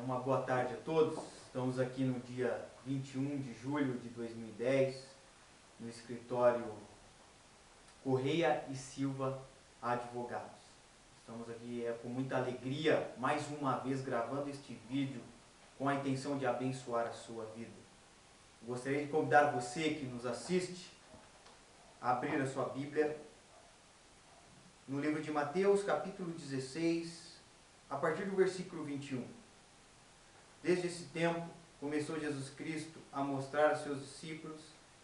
Uma boa tarde a todos. Estamos aqui no dia 21 de julho de 2010, no escritório Correia e Silva Advogados. Estamos aqui com muita alegria, mais uma vez gravando este vídeo com a intenção de abençoar a sua vida. Gostaria de convidar você que nos assiste a abrir a sua Bíblia no livro de Mateus, capítulo 16, a partir do versículo 21. Desde esse tempo, começou Jesus Cristo a mostrar aos seus discípulos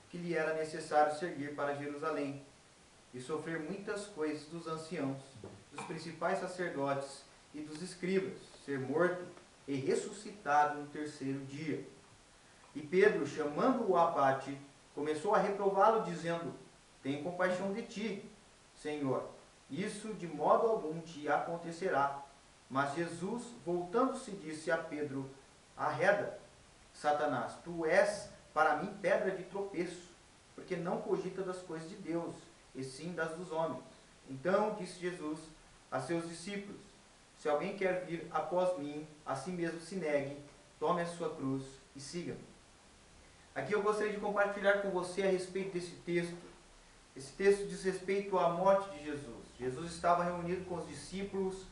que lhe era necessário seguir para Jerusalém e sofrer muitas coisas dos anciãos, dos principais sacerdotes e dos escribas, ser morto e ressuscitado no terceiro dia. E Pedro, chamando-o à parte, começou a reprová-lo, dizendo: Tenho compaixão de ti, Senhor, isso de modo algum te acontecerá. Mas Jesus, voltando-se, disse a Pedro: Arreda, Satanás, tu és para mim pedra de tropeço, porque não cogita das coisas de Deus, e sim das dos homens. Então disse Jesus a seus discípulos: Se alguém quer vir após mim, a si mesmo se negue, tome a sua cruz e siga-me. Aqui eu gostaria de compartilhar com você a respeito desse texto. Esse texto diz respeito à morte de Jesus. Jesus estava reunido com os discípulos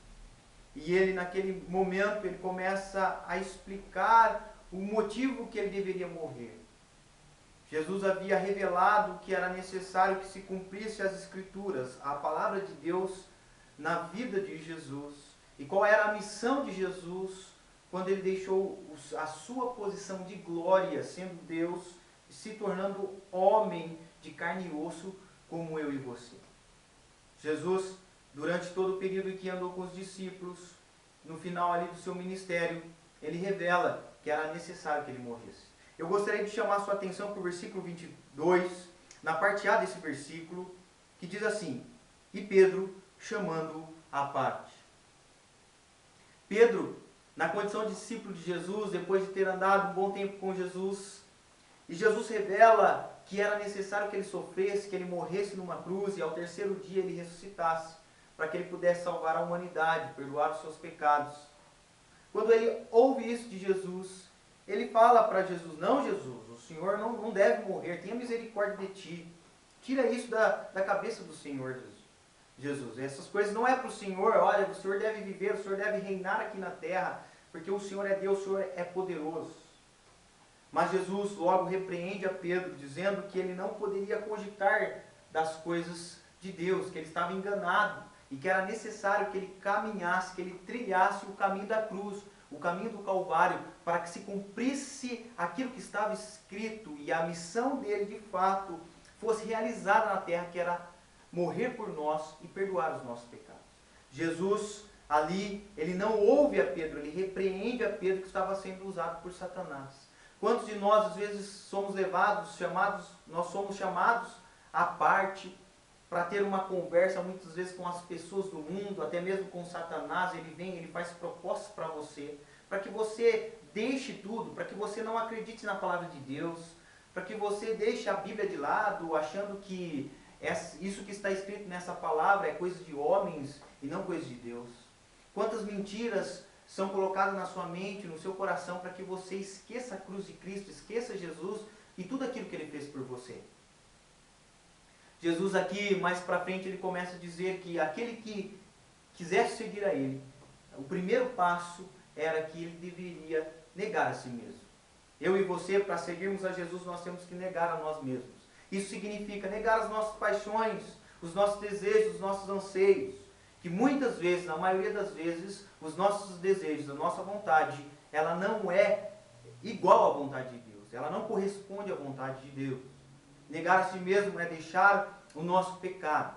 e ele, naquele momento, ele começa a explicar o motivo que ele deveria morrer. Jesus havia revelado que era necessário que se cumprisse as Escrituras, a palavra de Deus na vida de Jesus. E qual era a missão de Jesus quando ele deixou a sua posição de glória, sendo Deus, e se tornando homem de carne e osso, como eu e você. Jesus, durante todo o período em que andou com os discípulos, no final ali do seu ministério, ele revela que era necessário que ele morresse. Eu gostaria de chamar a sua atenção para o versículo 22, na parte A desse versículo, que diz assim: E Pedro, chamando-o à parte. Pedro, na condição de discípulo de Jesus, depois de ter andado um bom tempo com Jesus, e Jesus revela que era necessário que ele sofresse, que ele morresse numa cruz e ao terceiro dia ele ressuscitasse, para que ele pudesse salvar a humanidade, perdoar os seus pecados. Quando ele ouve isso de Jesus, ele fala para Jesus: Não, Jesus, o Senhor não deve morrer, tenha misericórdia de ti. Tira isso da cabeça do Senhor, Jesus. Essas coisas não é para o Senhor. Olha, o Senhor deve viver, o Senhor deve reinar aqui na terra, porque o Senhor é Deus, o Senhor é poderoso. Mas Jesus logo repreende a Pedro, dizendo que ele não poderia cogitar das coisas de Deus, que ele estava enganado e que era necessário que ele caminhasse, que ele trilhasse o caminho da cruz, o caminho do Calvário, para que se cumprisse aquilo que estava escrito e a missão dele de fato fosse realizada na terra, que era morrer por nós e perdoar os nossos pecados. Jesus ali, ele não ouve a Pedro, ele repreende a Pedro que estava sendo usado por Satanás. Quantos de nós, às vezes, somos nós somos chamados à parte para ter uma conversa, muitas vezes, com as pessoas do mundo, até mesmo com Satanás. Ele vem, ele faz propostas para você, para que você deixe tudo, para que você não acredite na palavra de Deus, para que você deixe a Bíblia de lado, achando que isso que está escrito nessa palavra é coisa de homens e não coisa de Deus. Quantas mentiras são colocadas na sua mente, no seu coração, para que você esqueça a cruz de Cristo, esqueça Jesus e tudo aquilo que ele fez por você. Jesus aqui, mais para frente, ele começa a dizer que aquele que quisesse seguir a ele, o primeiro passo era que ele deveria negar a si mesmo. Eu e você, para seguirmos a Jesus, nós temos que negar a nós mesmos. Isso significa negar as nossas paixões, os nossos desejos, os nossos anseios. Que muitas vezes, na maioria das vezes, os nossos desejos, a nossa vontade, ela não é igual à vontade de Deus. Ela não corresponde à vontade de Deus. Negar a si mesmo é deixar o nosso pecado.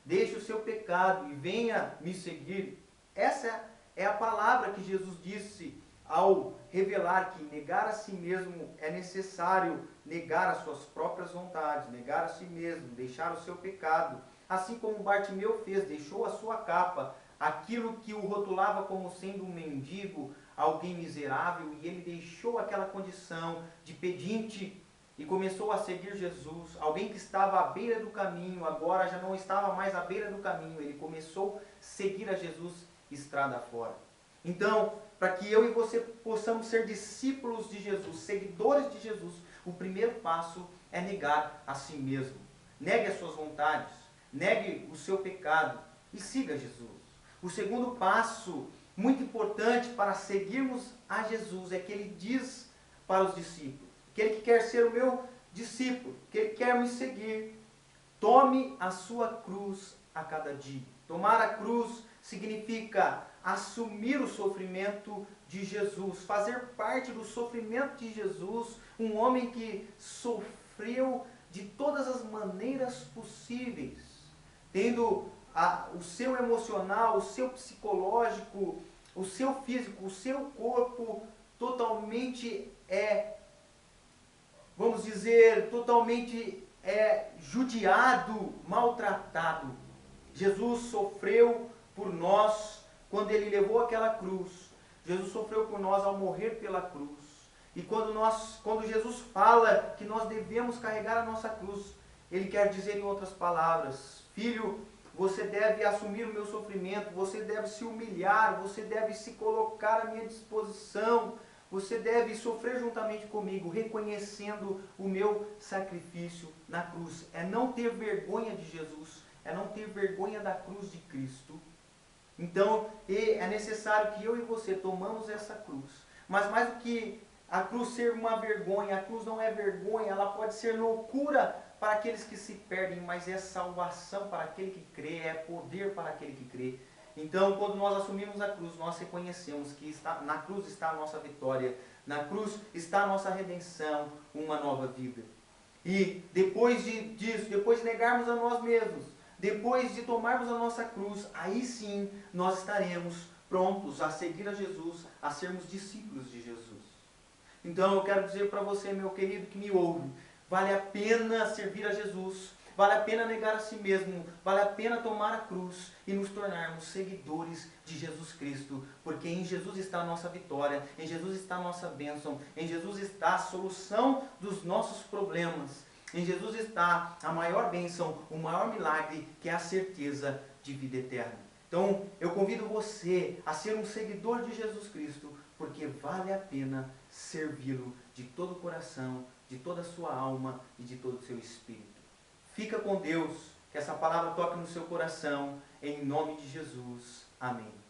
Deixe o seu pecado e venha me seguir. Essa é a palavra que Jesus disse ao revelar que negar a si mesmo é necessário negar as suas próprias vontades, negar a si mesmo, deixar o seu pecado. Assim como Bartimeu fez, deixou a sua capa, aquilo que o rotulava como sendo um mendigo, alguém miserável, e ele deixou aquela condição de pedinte e começou a seguir Jesus. Alguém que estava à beira do caminho, agora já não estava mais à beira do caminho, ele começou a seguir a Jesus estrada fora. Então, para que eu e você possamos ser discípulos de Jesus, seguidores de Jesus, o primeiro passo é negar a si mesmo. Negue as suas vontades, negue o seu pecado e siga Jesus. O segundo passo, muito importante para seguirmos a Jesus, é que ele diz para os discípulos, aquele que quer ser o meu discípulo, que ele quer me seguir, tome a sua cruz a cada dia. Tomar a cruz significa assumir o sofrimento de Jesus, fazer parte do sofrimento de Jesus, um homem que sofreu de todas as maneiras possíveis, tendo o seu emocional, o seu psicológico, o seu físico, o seu corpo totalmente vamos dizer, totalmente judiado, maltratado. Jesus sofreu por nós quando ele levou aquela cruz. Jesus sofreu por nós ao morrer pela cruz. E quando Jesus fala que nós devemos carregar a nossa cruz, ele quer dizer em outras palavras: filho, você deve assumir o meu sofrimento, você deve se humilhar, você deve se colocar à minha disposição, você deve sofrer juntamente comigo, reconhecendo o meu sacrifício na cruz. É não ter vergonha de Jesus, é não ter vergonha da cruz de Cristo. Então, é necessário que eu e você tomamos essa cruz. Mas mais do que a cruz ser uma vergonha, a cruz não é vergonha, ela pode ser loucura para aqueles que se perdem, mas é salvação para aquele que crê, é poder para aquele que crê. Então, quando nós assumimos a cruz, nós reconhecemos que na cruz está a nossa vitória, na cruz está a nossa redenção, uma nova vida. E depois disso, depois de negarmos a nós mesmos, depois de tomarmos a nossa cruz, aí sim nós estaremos prontos a seguir a Jesus, a sermos discípulos de Jesus. Então eu quero dizer para você, meu querido que me ouve, vale a pena servir a Jesus, vale a pena negar a si mesmo, vale a pena tomar a cruz e nos tornarmos seguidores de Jesus Cristo, porque em Jesus está a nossa vitória, em Jesus está a nossa bênção, em Jesus está a solução dos nossos problemas, em Jesus está a maior bênção, o maior milagre, que é a certeza de vida eterna. Então eu convido você a ser um seguidor de Jesus Cristo, porque vale a pena servi-lo de todo o coração, de toda a sua alma e de todo o seu espírito. Fica com Deus, que essa palavra toque no seu coração, em nome de Jesus. Amém.